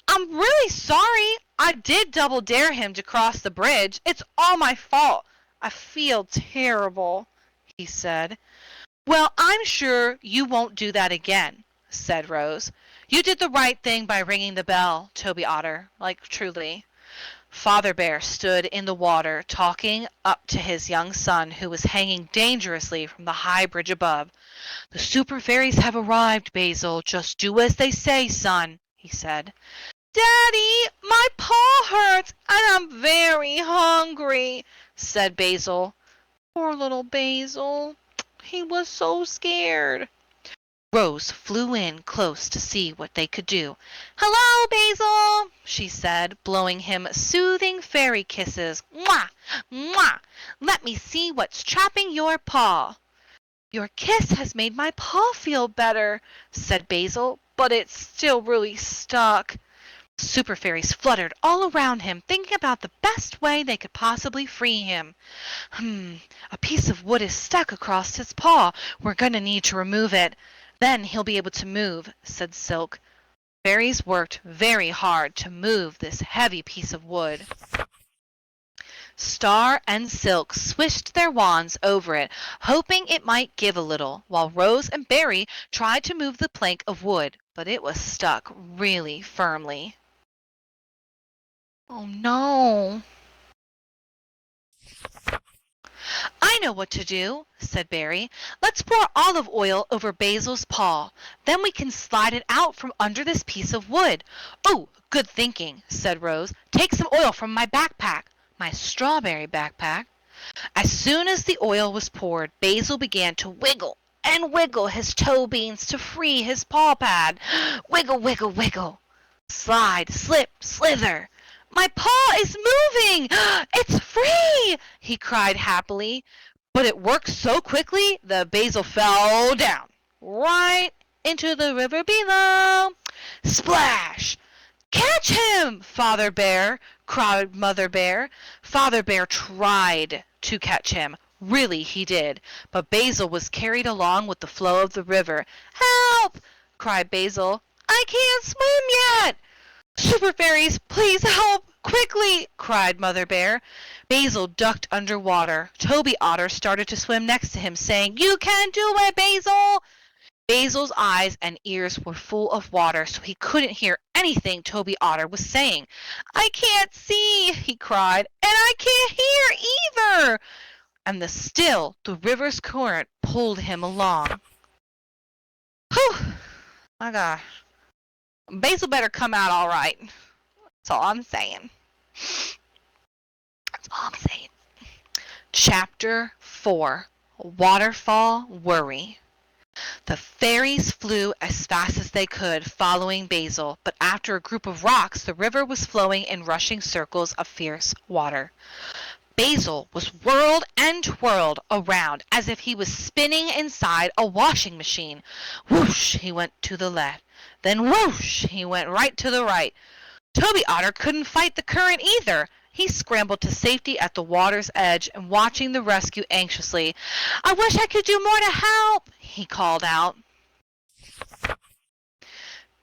I'm really sorry. I did double dare him to cross the bridge. It's all my fault. I feel terrible, he said. Well, I'm sure you won't do that again, said Rose. You did the right thing by ringing the bell, Toby Otter, like truly. Father Bear stood in the water, talking up to his young son, who was hanging dangerously from the high bridge above. The Superfairies have arrived, Basil. Just do as they say, son, he said. Daddy, my paw hurts, and I'm very hungry, said Basil. Poor little Basil. He was so scared. Rose flew in close to see what they could do. Hello, Basil, she said, blowing him soothing fairy kisses. Mwah! Mwah! Let me see what's trapping your paw. Your kiss has made my paw feel better, said Basil, but it's still really stuck. Superfairies fluttered all around him, thinking about the best way they could possibly free him. A piece of wood is stuck across his paw. We're going to need to remove it. Then he'll be able to move, said Silk. Fairies worked very hard to move this heavy piece of wood. Star and Silk swished their wands over it, hoping it might give a little, while Rose and Berry tried to move the plank of wood, but it was stuck really firmly. Oh no! I know what to do, said Berry. Let's pour olive oil over Basil's paw. Then we can slide it out from under this piece of wood. Oh, good thinking, said Rose. Take some oil from my backpack, my strawberry backpack. As soon as the oil was poured, Basil began to wiggle and wiggle his toe beans to free his paw pad. Wiggle, wiggle, wiggle. Slide, slip, slither. My paw is moving! It's free! He cried happily. But it worked so quickly that Basil fell down, right into the river below. Splash! Catch him, Father Bear, cried Mother Bear. Father Bear tried to catch him. Really he did. But Basil was carried along with the flow of the river. Help! Cried Basil. I can't swim yet! Superfairies, please help! Quickly! Cried Mother Bear. Basil ducked underwater. Toby Otter started to swim next to him, saying, You can do it, Basil! Basil's eyes and ears were full of water, so he couldn't hear anything Toby Otter was saying. I can't see, he cried, and I can't hear either! And the river's current pulled him along. Whew! My gosh. Basil better come out all right. That's all I'm saying. That's all I'm saying. Chapter 4. Waterfall Worry. The fairies flew as fast as they could, following Basil, but after a group of rocks, the river was flowing in rushing circles of fierce water. Basil was whirled and twirled around as if he was spinning inside a washing machine. Whoosh, he went to the left. Then whoosh, he went right to the right. Toby Otter couldn't fight the current either. He scrambled to safety at the water's edge and watching the rescue anxiously. I wish I could do more to help, he called out.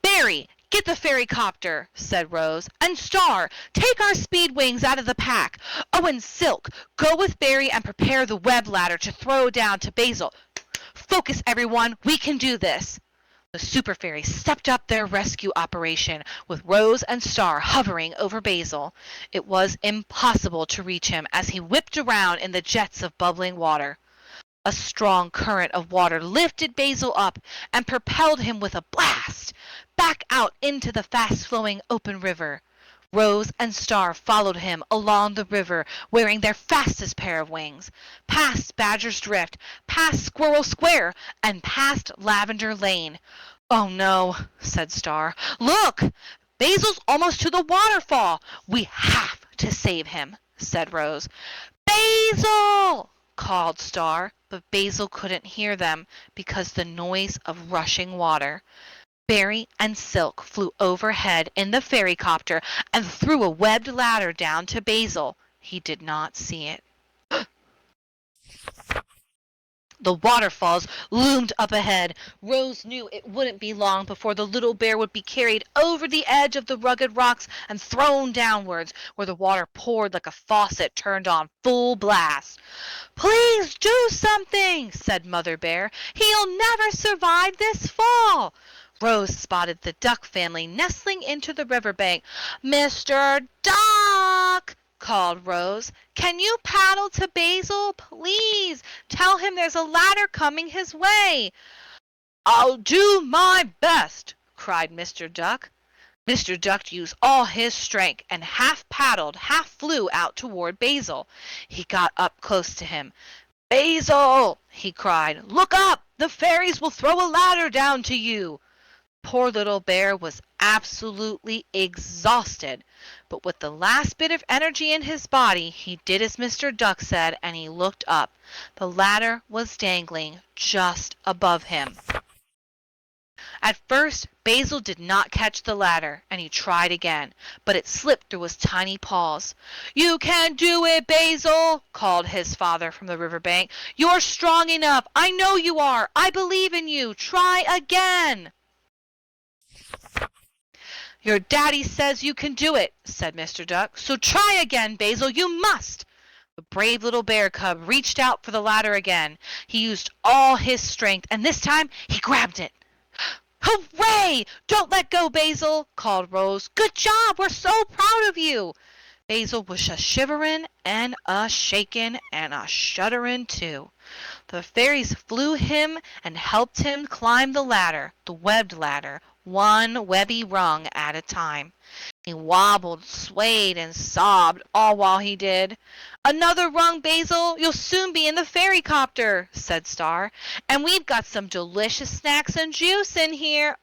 Berry, get the fairy copter, said Rose. And Star, take our speed wings out of the pack. Oh, and Silk, go with Berry and prepare the web ladder to throw down to Basil. Focus, everyone. We can do this. The Superfairies stepped up their rescue operation, with Rose and Star hovering over Basil. It was impossible to reach him as he whipped around in the jets of bubbling water. A strong current of water lifted Basil up and propelled him with a blast back out into the fast-flowing open river. Rose and Star followed him along the river, wearing their fastest pair of wings, past Badger's Drift, past Squirrel Square, and past Lavender Lane. Oh no, said Star. Look! Basil's almost to the waterfall. We have to save him, said Rose. Basil! Called Star, but Basil couldn't hear them because the noise of rushing water. Berry and Silk flew overhead in the fairy copter and threw a webbed ladder down to Basil. He did not see it. The waterfalls loomed up ahead. Rose knew it wouldn't be long before the little bear would be carried over the edge of the rugged rocks and thrown downwards, where the water poured like a faucet turned on full blast. Please do something, said Mother Bear. He'll never survive this fall. Rose spotted the duck family nestling into the riverbank. "Mr. Duck!" called Rose. "Can you paddle to Basil? Please tell him there's a ladder coming his way." "I'll do my best!" cried Mr. Duck. Mr. Duck used all his strength and half paddled, half flew out toward Basil. He got up close to him. "Basil!" he cried. "Look up! The fairies will throw a ladder down to you." Poor little bear was absolutely exhausted, but with the last bit of energy in his body, he did as Mr. Duck said, and he looked up. The ladder was dangling just above him. At first, Basil did not catch the ladder, and he tried again, but it slipped through his tiny paws. "You can do it, Basil!" called his father from the riverbank. "You're strong enough. I know you are. I believe in you. Try again." "Your daddy says you can do it," said Mr. Duck. "So try again, Basil. You must." The brave little bear cub reached out for the ladder again. He used all his strength, and this time he grabbed it. "Hooray! Don't let go, Basil!" called Rose. "Good job! We're so proud of you!" Basil was a shivering and a shaking and a shuddering too. The fairies flew him and helped him climb the ladder, the webbed ladder, one webby rung at a time. He wobbled, swayed, and sobbed all while he did. "Another rung, Basil. You'll soon be in the fairy copter," said Star. "And we've got some delicious snacks and juice in here.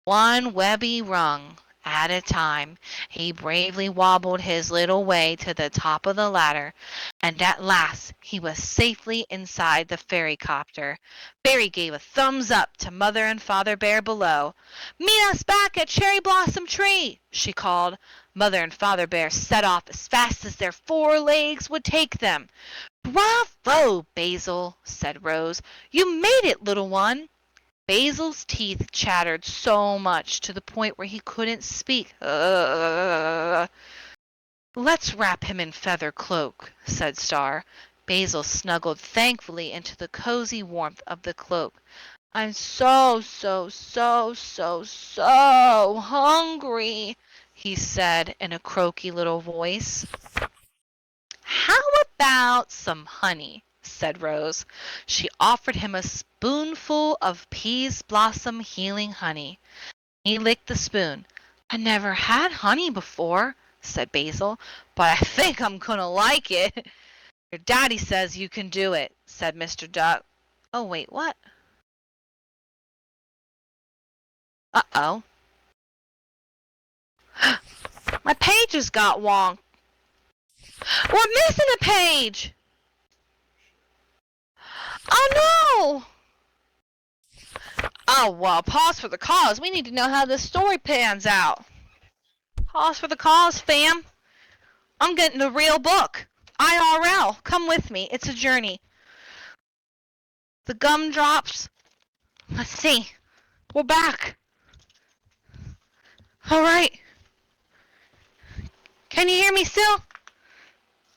One webby rung at a time, he bravely wobbled his little way to the top of the ladder, and at last he was safely inside the fairy copter. Fairy gave a thumbs up to Mother and Father Bear below. "Meet us back at Cherry Blossom Tree," she called. Mother and Father Bear set off as fast as their 4 legs would take them. "Bravo, Basil," said Rose. "You made it, little one." Basil's teeth chattered so much to the point where he couldn't speak. "Let's wrap him in feather cloak," said Star. Basil snuggled thankfully into the cozy warmth of the cloak. "I'm so hungry," he said in a croaky little voice. "How about some honey?" said Rose. She offered him a spoonful of Peaseblossom healing honey. He licked the spoon. "I never had honey before," said Basil, "but I think I'm gonna like it." "Your daddy says you can do it," said Mr. Duck. Oh, wait, what? Uh-oh. My pages got wrong. We're missing a page! Oh, no! Oh, well, pause for the cause. We need to know how this story pans out. Pause for the cause, fam. I'm getting the real book. IRL. Come with me. It's a journey. The gumdrops. Let's see. We're back. All right. Can you hear me still?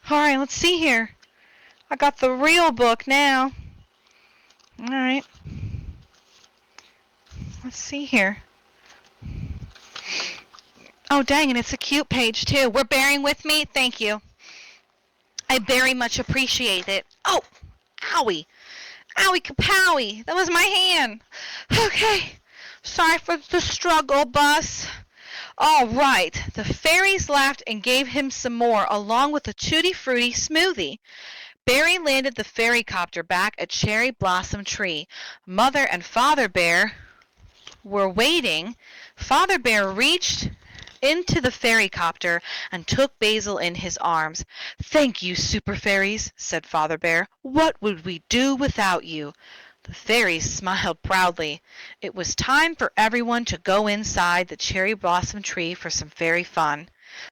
All right, let's see here. I got the real book now. All right. Let's see here. Oh, dang it, it's a cute page, too. We're bearing with me? Thank you. I very much appreciate it. Oh, owie. Owie kapowie. That was my hand. Okay. Sorry for the struggle, Bus. All right. The fairies laughed and gave him some more, along with a tutti-frutti smoothie. Barry landed the fairy copter back at Cherry Blossom Tree. Mother and Father Bear were waiting. Father Bear reached into the fairy copter and took Basil in his arms. "Thank you, Superfairies," said Father Bear. "What would we do without you?" The fairies smiled proudly. It was time for everyone to go inside the cherry blossom tree for some fairy fun.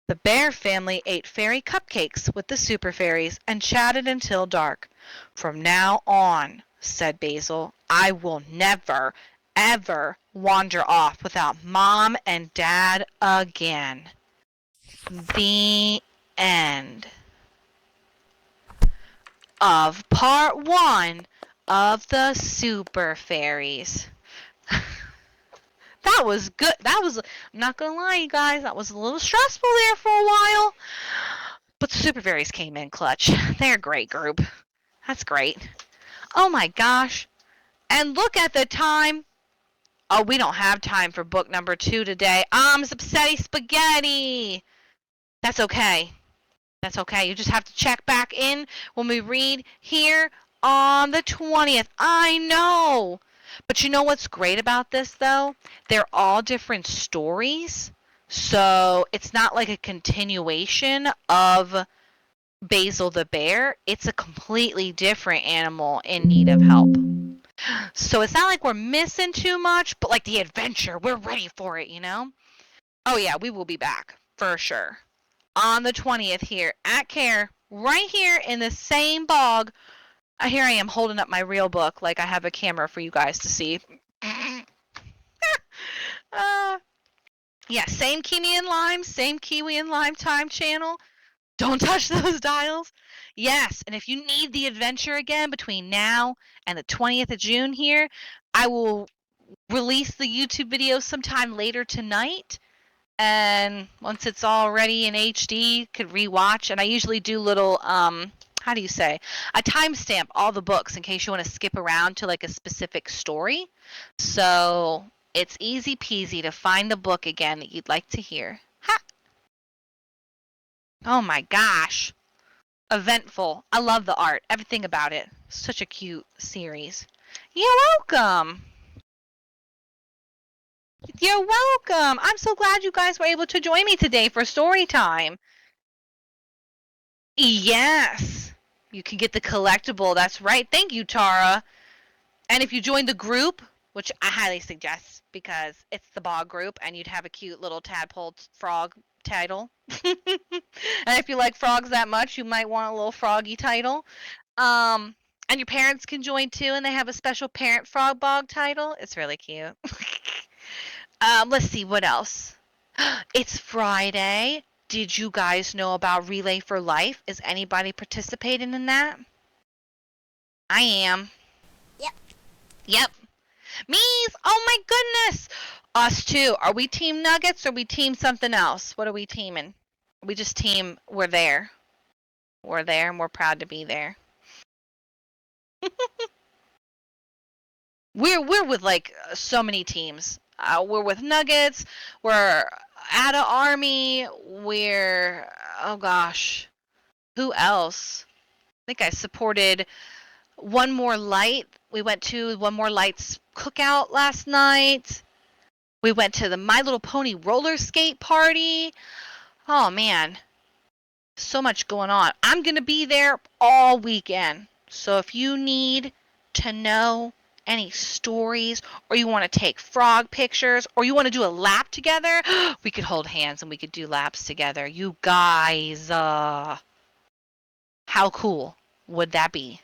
The bear family ate fairy cupcakes with the Superfairies and chatted until dark. "From now on," said Basil, "I will never, ever wander off without Mom and Dad again." The end of part 1 of the Superfairies. That was good. That was, I'm not gonna lie, you guys, that was a little stressful there for a while. But the Superfairies came in clutch. They're a great group. That's great. Oh my gosh. And look at the time. Oh, we don't have time for book number 2 today. Spaghetti spaghetti. That's okay. That's okay. You just have to check back in when we read here on the 20th. I know. But you know what's great about this, though? They're all different stories. So it's not like a continuation of Basil the bear. It's a completely different animal in need of help. So it's not like we're missing too much, but like the adventure, we're ready for it, you know? Oh yeah, we will be back for sure. On the 20th here at Care, right here in the same bog. Here I am holding up my real book like I have a camera for you guys to see. Yeah, same Kiwi and Lime time channel. Don't touch those dials. Yes, and if you need the adventure again between now and the 20th of June here, I will release the YouTube video sometime later tonight. And once it's all ready in HD, you could rewatch. And I usually do little, how do you say? I timestamp all the books in case you want to skip around to like a specific story. So it's easy peasy to find the book again that you'd like to hear. Ha! Oh my gosh. Eventful. I love the art. Everything about it. Such a cute series. You're welcome. You're welcome. I'm so glad you guys were able to join me today for story time. Yes. You can get the collectible. That's right. Thank you, Tara. And if you join the group, which I highly suggest because it's the bog group and you'd have a cute little tadpole frog title. And if you like frogs that much, you might want a little froggy title. And your parents can join too, and they have a special parent frog bog title. It's really cute. Let's see what else. It's Friday. Did you guys know about Relay for Life? Is anybody participating in that? I am. Yep. Me's! Oh my goodness! Us too. Are we Team Nuggets or are we Team something else? What are we teaming? We just team we're there. We're there and we're proud to be there. We're with like so many teams. We're with Nuggets. We're Ada Army. We're, oh gosh, who else? I think I supported One More Light. We went to One More Light's cookout last night. We went to the My Little Pony roller skate party. Oh man, so much going on. I'm gonna be there all weekend. So if you need to know any stories, or you want to take frog pictures, or you want to do a lap together, we could hold hands and we could do laps together. You guys, how cool would that be?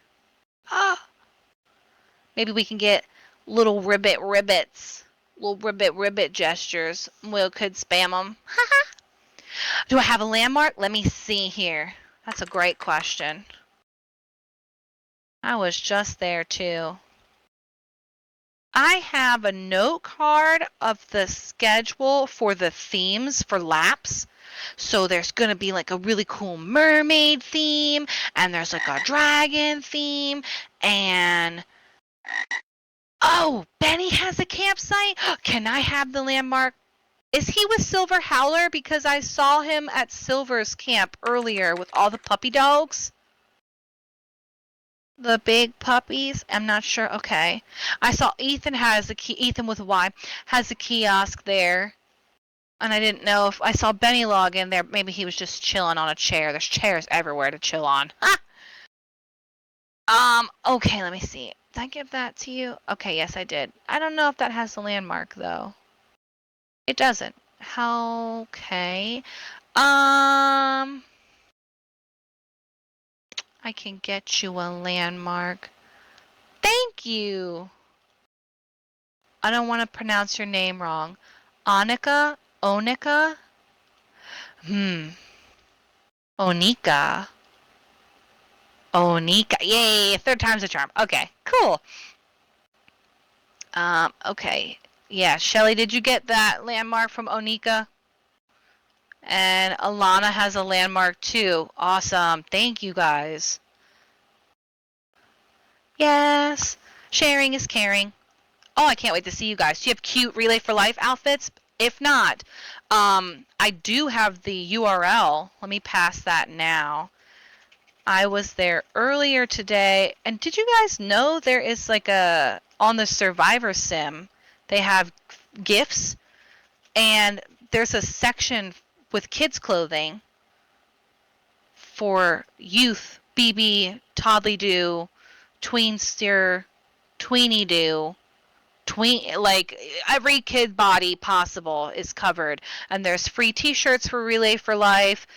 Maybe we can get little ribbits, little ribbit gestures. We could spam them. Do I have a landmark? Let me see here. That's a great question. I was just there too. I have a note card of the schedule for the themes for laps. So there's going to be like a really cool mermaid theme, and there's like a dragon theme, and oh, Benny has a campsite. Can I have the landmark? Is he with Silver Howler? Because I saw him at Silver's camp earlier with all the puppy dogs. The big puppies? I'm not sure. Okay. I saw Ethan has a key. Ethan with a Y has a kiosk there. And I didn't know if I saw Benny log in there. Maybe he was just chilling on a chair. There's chairs everywhere to chill on. Okay, let me see. Did I give that to you? Okay, yes, I did. I don't know if that has a landmark, though. It doesn't. Okay. I can get you a landmark. Thank you. I don't want to pronounce your name wrong. Onika? Onika? Onika. Onika. Yay, third time's a charm. Okay, cool. Okay. Yeah, Shelly, did you get that landmark from Onika? And Alana has a landmark too. Awesome. Thank you guys. Yes. Sharing is caring. Oh, I can't wait to see you guys. Do you have cute Relay for Life outfits? If not, I do have the URL. Let me pass that now. I was there earlier today, and did you guys know there is like on the Survivor Sim, they have gifts, and there's a section with kids clothing for youth, BB, Toddly Do, Tweenster, Tweenie Do, like every kid body possible is covered, and there's free t-shirts for Relay for Life.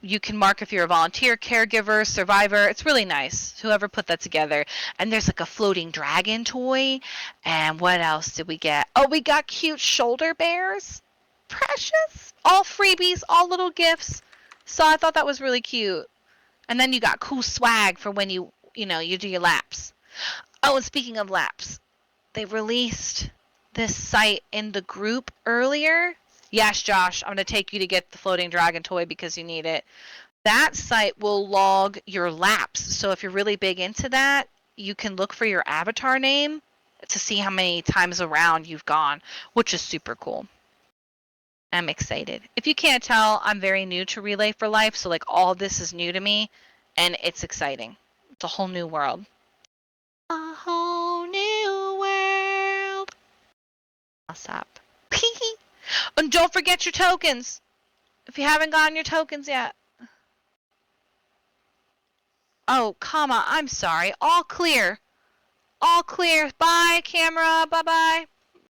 You can mark if you're a volunteer, caregiver, survivor. It's really nice. Whoever put that together. And there's like a floating dragon toy. And what else did we get? Oh, we got cute shoulder bears. Precious. All freebies, all little gifts. So I thought that was really cute. And then you got cool swag for when you do your laps. Oh, and speaking of laps, they released this site in the group earlier. Yes, Josh, I'm going to take you to get the floating dragon toy because you need it. That site will log your laps. So if you're really big into that, you can look for your avatar name to see how many times around you've gone, which is super cool. I'm excited. If you can't tell, I'm very new to Relay for Life, so like all this is new to me, and it's exciting. It's a whole new world. A whole new world. I'll stop. And don't forget your tokens. If you haven't gotten your tokens yet. Oh, comma, I'm sorry. All clear. All clear. Bye, camera. Bye-bye.